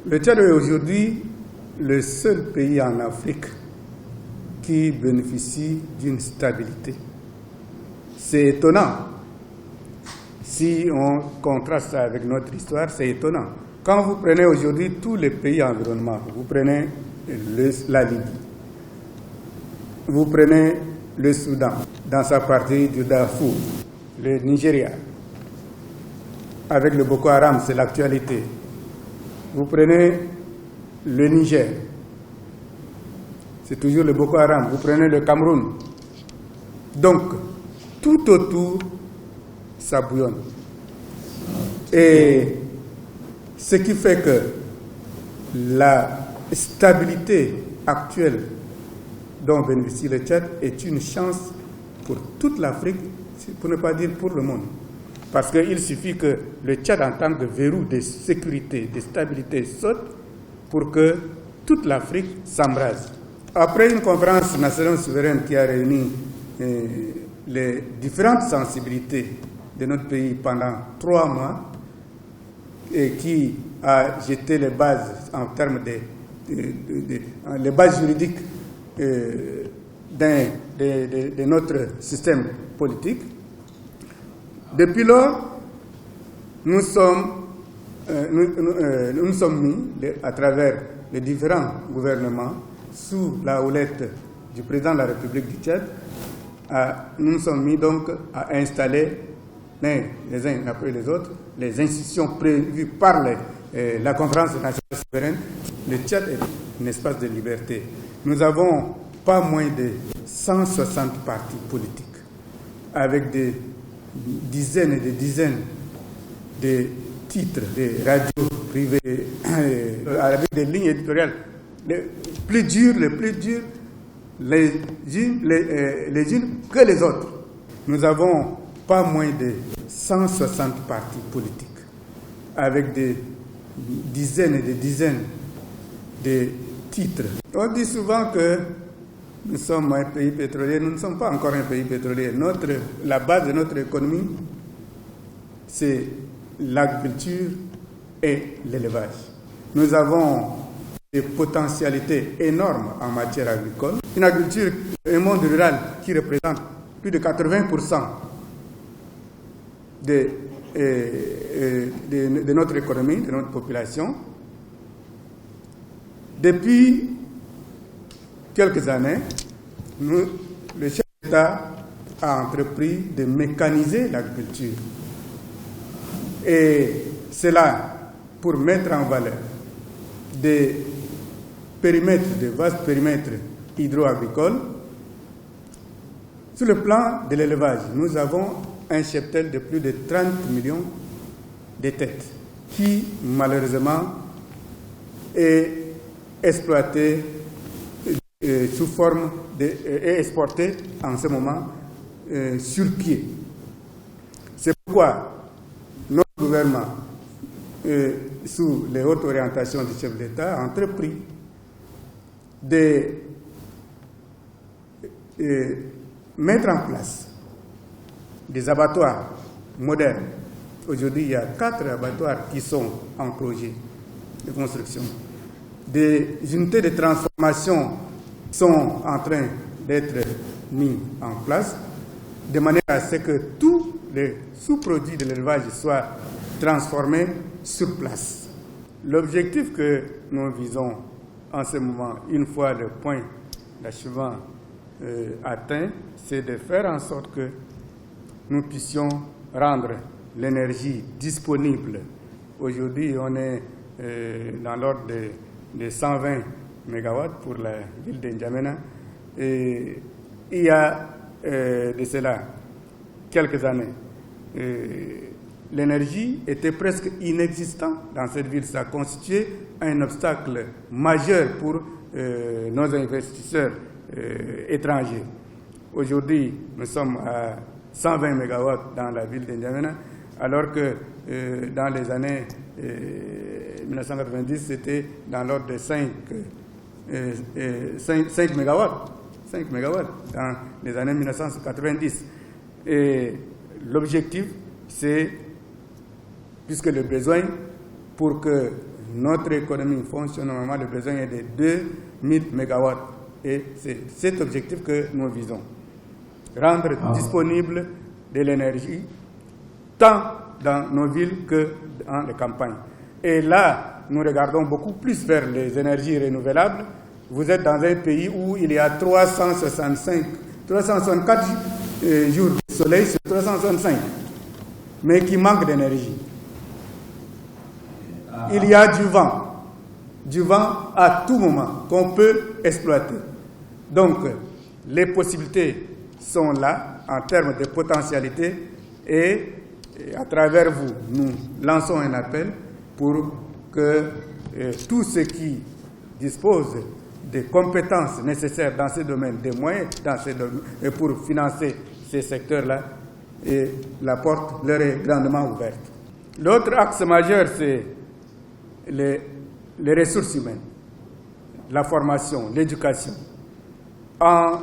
Le Tchad est aujourd'hui le seul pays en Afrique qui bénéficie d'une stabilité. C'est étonnant. Si on contraste ça avec notre histoire, c'est étonnant. Quand vous prenez aujourd'hui tous les pays environnement, vous prenez la Libye, vous prenez le Soudan, dans sa partie du Darfour, le Nigeria, avec le Boko Haram, c'est l'actualité. Vous prenez le Niger, c'est toujours le Boko Haram. Vous prenez le Cameroun. Donc, tout autour, ça bouillonne. Et ce qui fait que la stabilité actuelle dont bénéficie le Tchad est une chance pour toute l'Afrique, pour ne pas dire pour le monde. Parce qu'il suffit que le Tchad, en tant que verrou de sécurité, de stabilité, saute pour que toute l'Afrique s'embrase. Après une conférence nationale souveraine qui a réuni les différentes sensibilités de notre pays pendant 3 mois et qui a jeté les bases en termes les bases juridiques de notre système politique. Depuis lors, nous sommes mis à travers les différents gouvernements sous la houlette du président de la République du Tchad. Nous nous sommes mis donc à installer les uns après les autres les institutions prévues par la conférence nationale souveraine. Le Tchad est un espace de liberté. Nous avons pas moins de 160 partis politiques avec des dizaines et des dizaines de titres, de radios privées, avec des lignes éditoriales les plus dures, les unes que les autres. Nous avons pas moins de 160 partis politiques avec des dizaines et des dizaines de titres. On dit souvent que nous sommes un pays pétrolier. Nous ne sommes pas encore un pays pétrolier. La base de notre économie, c'est l'agriculture et l'élevage. Nous avons des potentialités énormes en matière agricole. Une agriculture, un monde rural qui représente plus de 80% de notre économie, de notre population. Depuis quelques années, le chef d'État a entrepris de mécaniser l'agriculture. Et c'est là pour mettre en valeur des périmètres, de vastes périmètres hydro-agricoles. Sur le plan de l'élevage, nous avons un cheptel de plus de 30 millions de têtes qui, malheureusement, est exploité sous forme et exporté en ce moment sur pied. C'est pourquoi notre gouvernement, sous les hautes orientations du chef d'État, a entrepris de mettre en place des abattoirs modernes. Aujourd'hui, il y a 4 abattoirs qui sont en projet de construction. Des unités de transformation sont en train d'être mis en place, de manière à ce que tous les sous-produits de l'élevage soient transformés sur place. L'objectif que nous visons en ce moment, une fois le point d'achèvement atteint, c'est de faire en sorte que nous puissions rendre l'énergie disponible. Aujourd'hui, on est dans l'ordre de 120 MW pour la ville de N'Djamena. Et il y a de cela quelques années, l'énergie était presque inexistante dans cette ville. Ça constituait un obstacle majeur pour nos investisseurs étrangers. Aujourd'hui, nous sommes à 120 MW dans la ville de N'Djamena, alors que dans les années 1990, c'était dans l'ordre de 5 MW. 5 MW dans les années 1990. Et l'objectif, c'est, puisque le besoin pour que notre économie fonctionne normalement, le besoin est de 2000 MW. Et c'est cet objectif que nous visons. Rendre disponible de l'énergie, tant dans nos villes que dans les campagnes. Et là, nous regardons beaucoup plus vers les énergies renouvelables. Vous êtes dans un pays où il y a 364 jours de soleil sur 365, mais qui manque d'énergie. Il y a du vent à tout moment qu'on peut exploiter. Donc, les possibilités sont là en termes de potentialité et à travers vous, nous lançons un appel pour que tous ceux qui disposent des compétences nécessaires dans ces domaines, des moyens dans ces domaines, et pour financer ces secteurs-là, et la porte leur est grandement ouverte. L'autre axe majeur, c'est les ressources humaines, la formation, l'éducation. En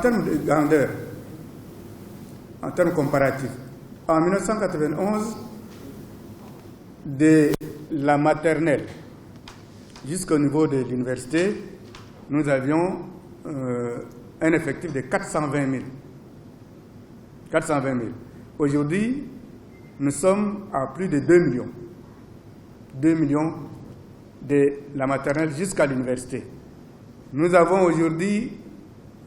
termes de grandeur, en termes comparatifs, en 1991, de la maternelle jusqu'au niveau de l'université, nous avions un effectif de 420 000. 420 000. Aujourd'hui, nous sommes à plus de 2 millions. 2 millions de la maternelle jusqu'à l'université. Nous avons aujourd'hui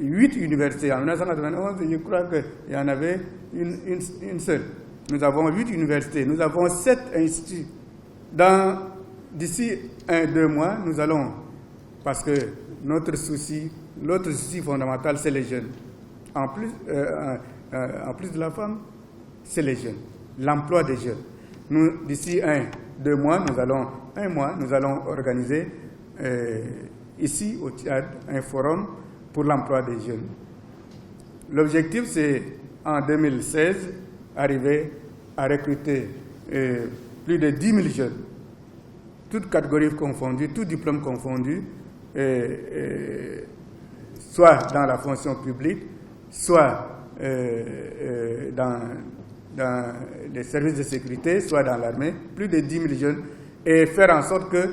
8 universités. En 1991, je crois qu'il y en avait une seule. Nous avons 8 universités. Nous avons 7 instituts. D'ici 1-2 mois, nous allons, parce que l'autre souci fondamental, c'est les jeunes. En plus de la femme, c'est les jeunes, l'emploi des jeunes. D'ici 1-2 mois, nous allons organiser ici au Tchad un forum pour l'emploi des jeunes. L'objectif, c'est en 2016, arriver à recruter plus de 10 000 jeunes, toutes catégories confondues, tous diplômes confondus, soit dans la fonction publique, soit dans les services de sécurité, soit dans l'armée, plus de 10 000 jeunes, et faire en sorte que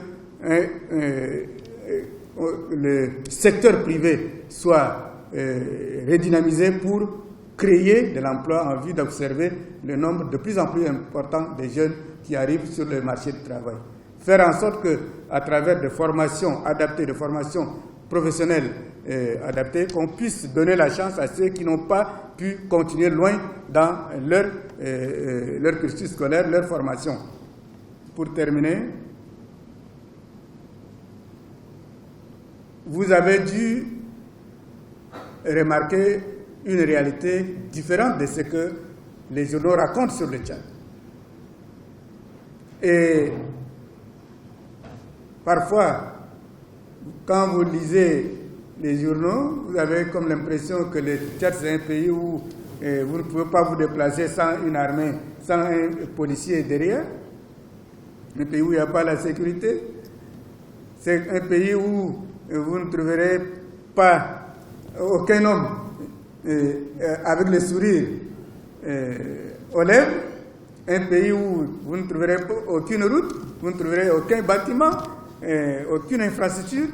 le secteur privé soit redynamisé pour créer de l'emploi en vue d'observer le nombre de plus en plus important de jeunes qui arrivent sur le marché du travail. Faire en sorte qu'à travers des formations adaptées, des formations professionnelles adaptées, qu'on puisse donner la chance à ceux qui n'ont pas pu continuer loin dans leur cursus scolaire, leur formation. Pour terminer, vous avez dû remarquer une réalité différente de ce que les journaux racontent sur le Tchad. Et parfois, quand vous lisez les journaux, vous avez comme l'impression que le Tchad, c'est un pays où vous ne pouvez pas vous déplacer sans une armée, sans un policier derrière. Un pays où il n'y a pas la sécurité. C'est un pays où vous ne trouverez pas aucun homme avec le sourire aux lèvres. Un pays où vous ne trouverez aucune route, vous ne trouverez aucun bâtiment, aucune infrastructure.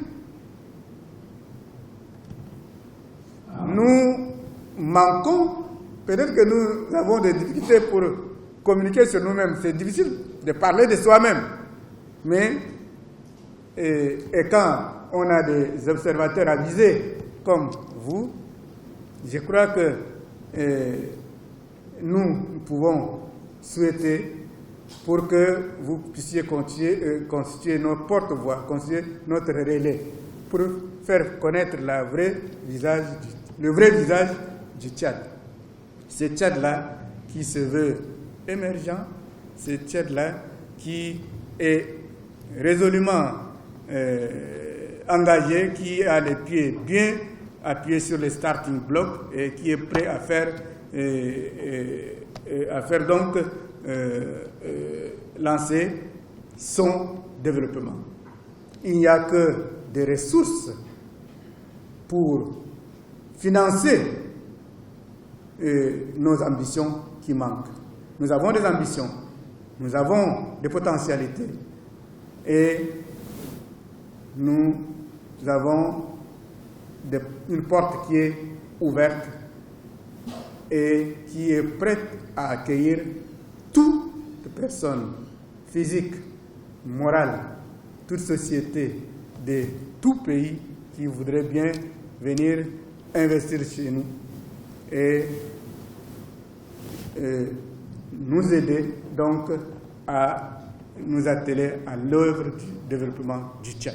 Nous manquons, peut-être que nous avons des difficultés pour communiquer sur nous-mêmes. C'est difficile de parler de soi-même. Mais, et quand on a des observateurs avisés comme vous, je crois que nous pouvons souhaiter pour que vous puissiez constituer notre porte-voix, constituer notre relais, pour faire connaître le vrai visage du Tchad. Ce Tchad-là qui se veut émergent, ce Tchad-là qui est résolument engagé, qui a les pieds bien appuyés sur les starting blocks et qui est prêt à faire donc lancer son développement. Il n'y a que des ressources pour financer nos ambitions qui manquent. Nous avons des ambitions, nous avons des potentialités. Et nous avons une porte qui est ouverte et qui est prête à accueillir toute personne physique, morale, toute société de tout pays qui voudrait bien venir investir chez nous et nous aider donc à nous atteler à l'œuvre du développement du Tchad.